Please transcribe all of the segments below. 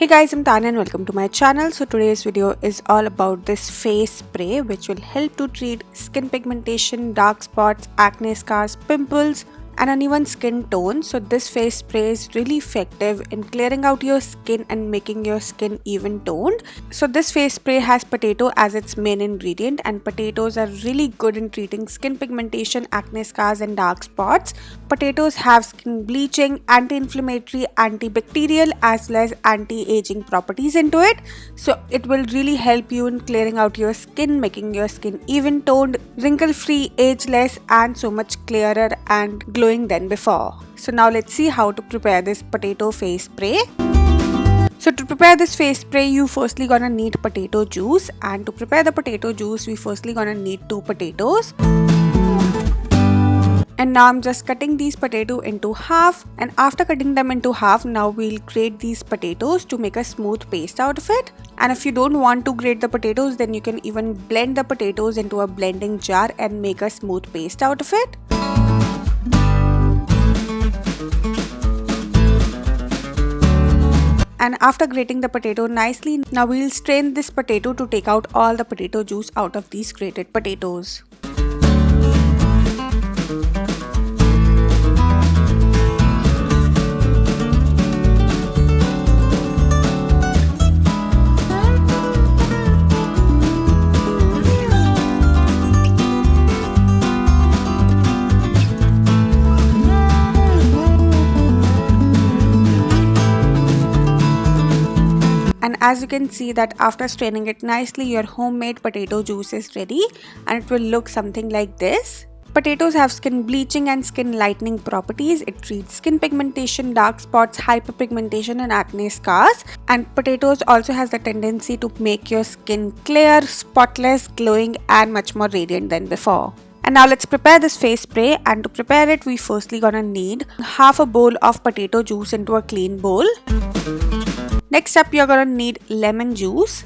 Hey guys, I'm Tanya and welcome to my channel. So today's video is all about this face spray which will help to treat skin pigmentation, dark spots, acne scars, pimples and uneven skin tone. So this face spray is really effective in clearing out your skin and making your skin even toned. So this face spray has potato as its main ingredient, and potatoes are really good in treating skin pigmentation, acne scars and dark spots. Potatoes have skin bleaching, anti-inflammatory, antibacterial as well as anti-aging properties into it. So it will really help you in clearing out your skin, making your skin even toned, wrinkle free, ageless and so much clearer and glowing than before. So now let's see how to prepare this potato face spray. So to prepare this face spray, you firstly gonna need potato juice, and to prepare the potato juice we firstly gonna need 2 potatoes. And now I'm just cutting these potatoes into half, and after cutting them into half, now we'll grate these potatoes to make a smooth paste out of it. And if you don't want to grate the potatoes, then you can even blend the potatoes into a blending jar and make a smooth paste out of it. And after grating the potato nicely, now we'll strain this potato to take out all the potato juice out of these grated potatoes. And as you can see that after straining it nicely, your homemade potato juice is ready, and it will look something like this. Potatoes have skin bleaching and skin lightening properties. It treats skin pigmentation, dark spots, hyperpigmentation and acne scars. And potatoes also has the tendency to make your skin clear, spotless, glowing and much more radiant than before. And now let's prepare this face spray, and to prepare it we firstly gonna need half a bowl of potato juice into a clean bowl. Next up you're gonna need lemon juice,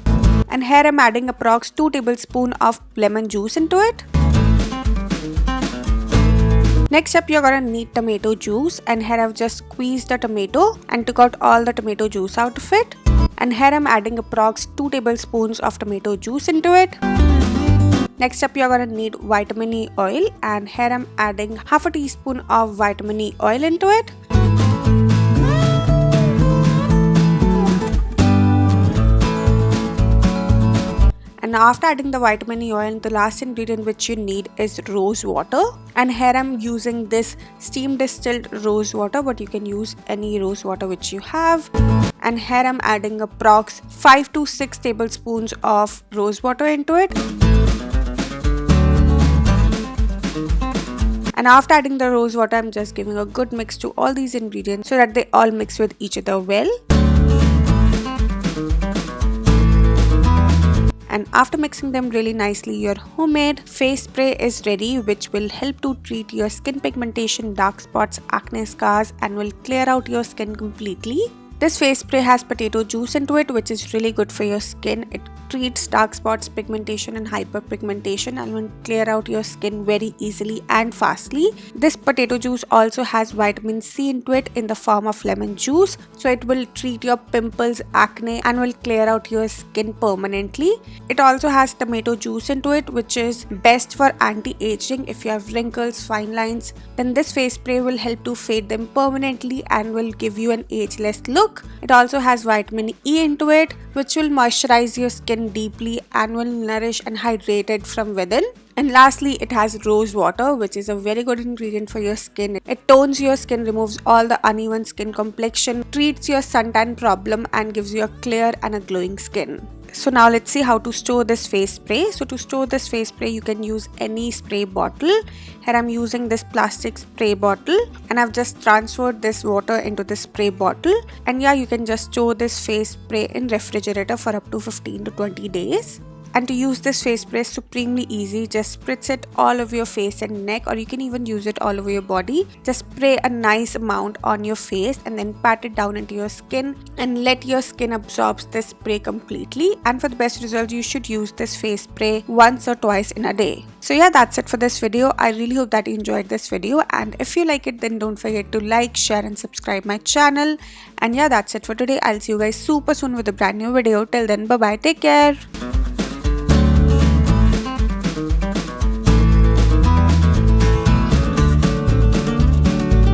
and here I'm adding approx 2 tablespoons of lemon juice into it. Next up you're gonna need tomato juice, and here I've just squeezed the tomato and took out all the tomato juice out of it. And here I'm adding approx 2 tablespoons of tomato juice into it. Next up you're gonna need vitamin E oil, and here I'm adding half a teaspoon of vitamin E oil into it. And after adding the vitamin E oil, the last ingredient which you need is rose water. And here I'm using this steam distilled rose water, but you can use any rose water which you have. And here I'm adding approx 5 to 6 tablespoons of rose water into it. And after adding the rose water, I'm just giving a good mix to all these ingredients so that they all mix with each other well. And after mixing them really nicely, your homemade face spray is ready, which will help to treat your skin pigmentation, dark spots, acne scars and will clear out your skin completely. This face spray has potato juice into it, which is really good for your skin. It treats dark spots, pigmentation and hyperpigmentation and will clear out your skin very easily and fastly. This potato juice also has vitamin C into it in the form of lemon juice. So it will treat your pimples, acne and will clear out your skin permanently. It also has tomato juice into it, which is best for anti-aging. If you have wrinkles, fine lines, then this face spray will help to fade them permanently and will give you an ageless look. It also has vitamin E into it, which will moisturize your skin deeply and will nourish and hydrate it from within. And lastly, it has rose water, which is a very good ingredient for your skin. It tones your skin, removes all the uneven skin complexion, treats your suntan problem and gives you a clear and a glowing skin. So now let's see how to store this face spray. So to store this face spray, you can use any spray bottle. Here I'm using this plastic spray bottle, and I've just transferred this water into this spray bottle. And yeah, you can just store this face spray in refrigerator for up to 15 to 20 days. And to use this face spray is supremely easy. Just spritz it all over your face and neck, or you can even use it all over your body. Just spray a nice amount on your face and then pat it down into your skin and let your skin absorb this spray completely. And for the best results, you should use this face spray once or twice in a day. So yeah, that's it for this video. I really hope that you enjoyed this video, and if you like it, then don't forget to like, share and subscribe my channel. And yeah, that's it for today. I'll see you guys super soon with a brand new video. Till then, bye bye, take care.